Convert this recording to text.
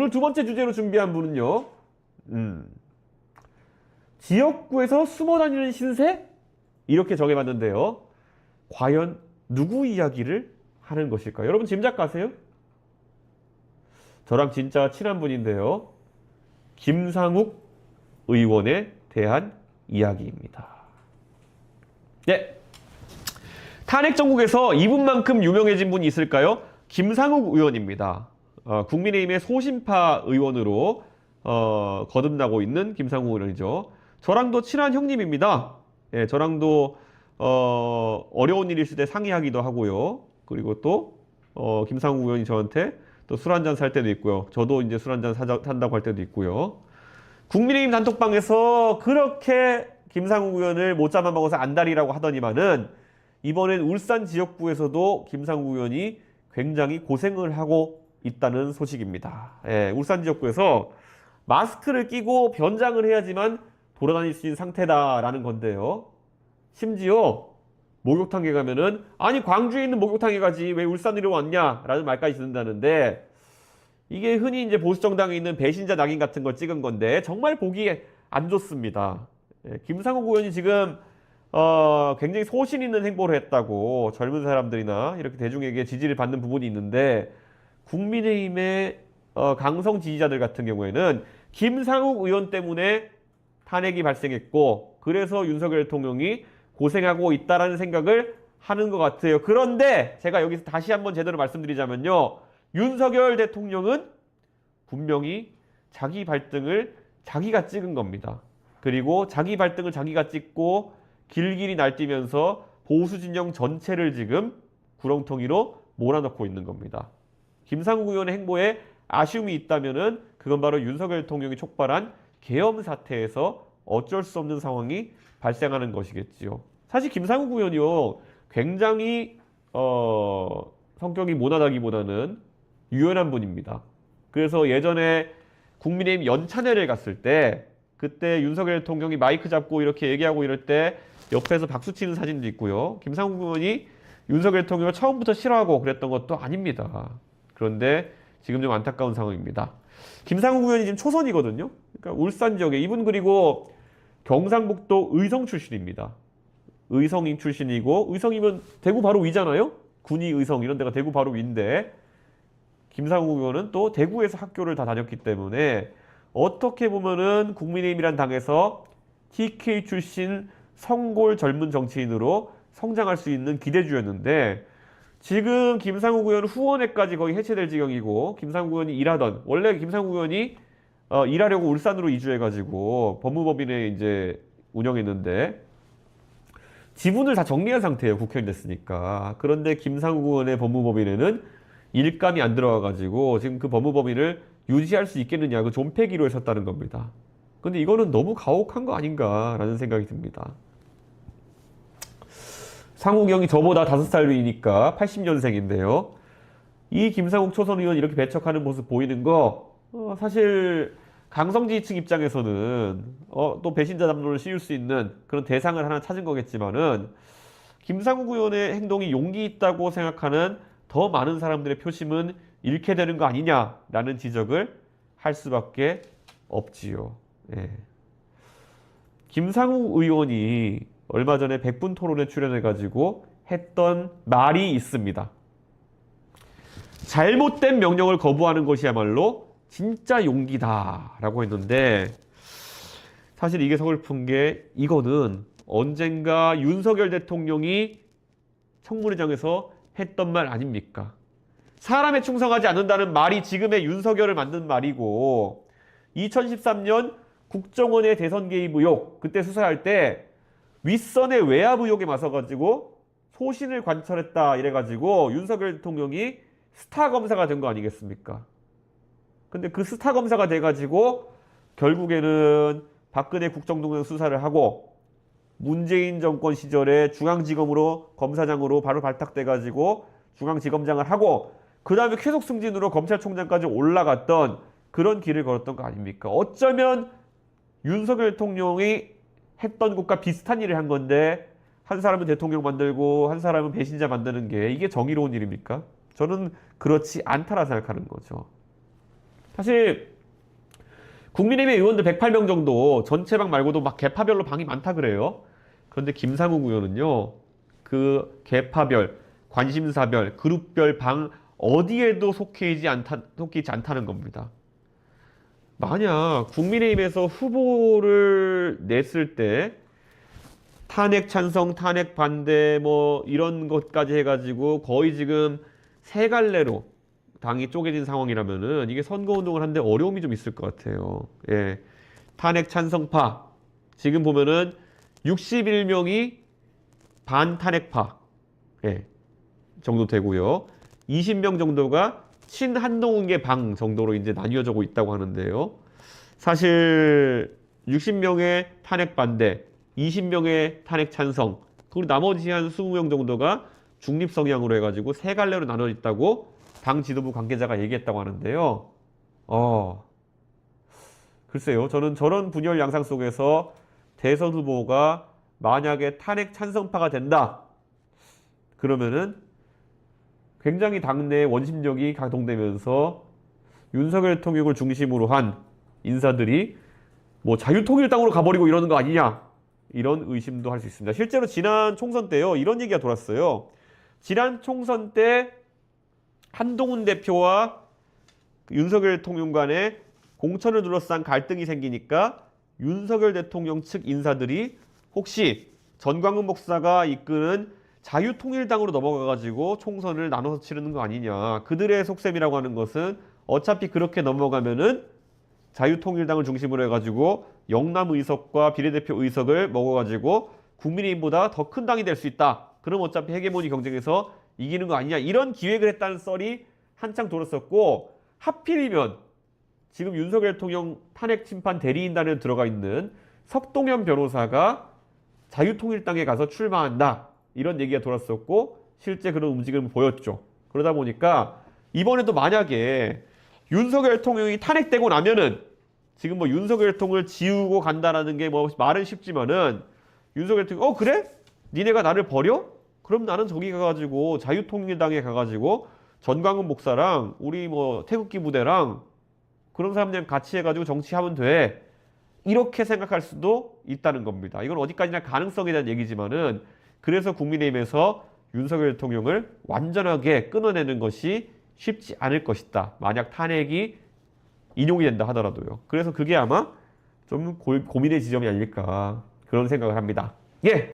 오늘 두 번째 주제로 준비한 분은요. 지역구에서 숨어 다니는 신세? 이렇게 정해봤는데요. 과연 누구 이야기를 하는 것일까요? 여러분 짐작 가세요? 저랑 진짜 친한 분인데요. 김상욱 의원에 대한 이야기입니다. 네. 탄핵 정국에서 이분만큼 유명해진 분이 있을까요? 김상욱 의원입니다. 국민의힘의 소신파 의원으로 거듭나고 있는 김상욱 의원이죠. 저랑도 친한 형님입니다. 예, 저랑도 어려운 일이 있을 때 상의하기도 하고요. 그리고 또 김상욱 의원이 저한테 또 술 한잔 살 때도 있고요. 저도 이제 술 한잔 산다고 할 때도 있고요. 국민의힘 단톡방에서 그렇게 김상욱 의원을 못 잡아먹어서 안달이라고 하더니만은 이번엔 울산 지역구에서도 김상욱 의원이 굉장히 고생을 하고 있다는 소식입니다. 예, 울산 지역구에서 마스크를 끼고 변장을 해야지만 돌아다닐 수 있는 상태다라는 건데요. 심지어 목욕탕에 가면은 아니 광주에 있는 목욕탕에 가지 왜 울산으로 왔냐라는 말까지 듣는다는데 이게 흔히 이제 보수정당에 있는 배신자 낙인 같은 걸 찍은 건데 정말 보기 안 좋습니다. 예, 김상욱 의원이 지금 굉장히 소신 있는 행보를 했다고 젊은 사람들이나 이렇게 대중에게 지지를 받는 부분이 있는데 국민의힘의 강성 지지자들 같은 경우에는 김상욱 의원 때문에 탄핵이 발생했고 그래서 윤석열 대통령이 고생하고 있다라는 생각을 하는 것 같아요. 그런데 제가 여기서 다시 한번 제대로 말씀드리자면요. 윤석열 대통령은 분명히 자기 발등을 자기가 찍은 겁니다. 그리고 자기 발등을 자기가 찍고 길길이 날뛰면서 보수 진영 전체를 지금 구렁텅이로 몰아넣고 있는 겁니다. 김상욱 의원의 행보에 아쉬움이 있다면은 그건 바로 윤석열 대통령이 촉발한 계엄 사태에서 어쩔 수 없는 상황이 발생하는 것이겠지요. 사실 김상욱 의원이요 굉장히 성격이 모난하기보다는 유연한 분입니다. 그래서 예전에 국민의힘 연찬회를 갔을 때 그때 윤석열 대통령이 마이크 잡고 이렇게 얘기하고 이럴 때 옆에서 박수 치는 사진도 있고요. 김상욱 의원이 윤석열 대통령을 처음부터 싫어하고 그랬던 것도 아닙니다. 그런데 지금 좀 안타까운 상황입니다. 김상욱 의원이 지금 초선이거든요. 그러니까 울산 지역에 이분 그리고 경상북도 의성 출신입니다. 의성인 출신이고 의성이면 대구 바로 위잖아요. 군위 의성 이런 데가 대구 바로 위인데 김상욱 의원은 또 대구에서 학교를 다 다녔기 때문에 어떻게 보면은 국민의힘이란 당에서 TK 출신 성골 젊은 정치인으로 성장할 수 있는 기대주였는데 지금 김상욱 의원 후원회까지 거의 해체될 지경이고 김상욱 의원이 원래 김상욱 의원이 일하려고 울산으로 이주해가지고 법무법인에 이제 운영했는데 지분을 다 정리한 상태예요. 국회의원 됐으니까. 그런데 김상욱 의원의 법무법인에는 일감이 안 들어와가지고 지금 그 법무법인을 유지할 수 있겠느냐 그 존폐기로 했었다는 겁니다. 근데 이거는 너무 가혹한 거 아닌가라는 생각이 듭니다. 상욱이 형이 저보다 5살 위니까 80년생인데요. 이 김상욱 초선 의원 이렇게 배척하는 모습 보이는 거 사실 강성지지층 입장에서는 또 배신자 담론을 씌울 수 있는 그런 대상을 하나 찾은 거겠지만은 김상욱 의원의 행동이 용기 있다고 생각하는 더 많은 사람들의 표심은 잃게 되는 거 아니냐라는 지적을 할 수밖에 없지요. 예. 김상욱 의원이 얼마 전에 100분 토론에 출연해가지고 했던 말이 있습니다. 잘못된 명령을 거부하는 것이야말로 진짜 용기다라고 했는데 사실 이게 서글픈 게 이거는 언젠가 윤석열 대통령이 청문회장에서 했던 말 아닙니까? 사람에 충성하지 않는다는 말이 지금의 윤석열을 만든 말이고 2013년 국정원의 대선 개입 의혹 그때 수사할 때 윗선의 외압 의혹에 맞서가지고 소신을 관철했다 이래가지고 윤석열 대통령이 스타 검사가 된 거 아니겠습니까? 근데 그 스타 검사가 돼가지고 결국에는 박근혜 국정농단 수사를 하고 문재인 정권 시절에 중앙지검으로 검사장으로 바로 발탁돼가지고 중앙지검장을 하고 그 다음에 계속 승진으로 검찰총장까지 올라갔던 그런 길을 걸었던 거 아닙니까? 어쩌면 윤석열 대통령이 했던 것과 비슷한 일을 한 건데 한 사람은 대통령 만들고 한 사람은 배신자 만드는 게 이게 정의로운 일입니까? 저는 그렇지 않다라 생각하는 거죠. 사실 국민의힘 의원들 108명 정도 전체 방 말고도 막 계파별로 방이 많다 그래요. 그런데 김상욱 의원은요, 그 계파별, 관심사별, 그룹별 방 어디에도 속해 있지 않다는 겁니다. 만약 국민의힘에서 후보를 냈을 때 탄핵 찬성, 탄핵 반대 뭐 이런 것까지 해가지고 거의 지금 세 갈래로 당이 쪼개진 상황이라면은 이게 선거운동을 하는데 어려움이 좀 있을 것 같아요. 예. 탄핵 찬성파 지금 보면은 61명이 반탄핵파 예. 정도 되고요. 20명 정도가 친한동훈계 방 정도로 이제 나뉘어지고 있다고 하는데요. 사실 60명의 탄핵 반대, 20명의 탄핵 찬성, 그리고 나머지 한 20명 정도가 중립 성향으로 해가지고 세 갈래로 나눠 있다고 당 지도부 관계자가 얘기했다고 하는데요. 글쎄요. 저는 저런 분열 양상 속에서 대선 후보가 만약에 탄핵 찬성파가 된다. 그러면은 굉장히 당내 원심력이 가동되면서 윤석열 대통령을 중심으로 한 인사들이 뭐 자유통일당으로 가버리고 이러는 거 아니냐. 이런 의심도 할 수 있습니다. 실제로 지난 총선 때요. 이런 얘기가 돌았어요. 지난 총선 때 한동훈 대표와 윤석열 대통령 간에 공천을 둘러싼 갈등이 생기니까 윤석열 대통령 측 인사들이 혹시 전광훈 목사가 이끄는 자유통일당으로 넘어가가지고 총선을 나눠서 치르는 거 아니냐. 그들의 속셈이라고 하는 것은 어차피 그렇게 넘어가면은 자유통일당을 중심으로 해가지고 영남 의석과 비례대표 의석을 먹어가지고 국민의힘보다 더 큰 당이 될 수 있다. 그럼 어차피 헤게모니 경쟁에서 이기는 거 아니냐. 이런 기획을 했다는 썰이 한창 돌았었고 하필이면 지금 윤석열 대통령 탄핵 심판 대리인단에 들어가 있는 석동현 변호사가 자유통일당에 가서 출마한다. 이런 얘기가 돌았었고 실제 그런 움직임을 보였죠. 그러다 보니까 이번에도 만약에 윤석열 대통령이 탄핵되고 나면은 지금 뭐 윤석열 대통령을 지우고 간다라는 게 뭐 말은 쉽지만은 윤석열 대통령 그래? 니네가 나를 버려? 그럼 나는 저기 가가지고 자유통일당에 가가지고 전광훈 목사랑 우리 뭐 태극기 부대랑 그런 사람들이랑 같이 해가지고 정치하면 돼. 이렇게 생각할 수도 있다는 겁니다. 이건 어디까지나 가능성에 대한 얘기지만은 그래서 국민의힘에서 윤석열 대통령을 완전하게 끊어내는 것이 쉽지 않을 것이다. 만약 탄핵이 인용이 된다 하더라도요. 그래서 그게 아마 좀 고민의 지점이 아닐까 그런 생각을 합니다. 예.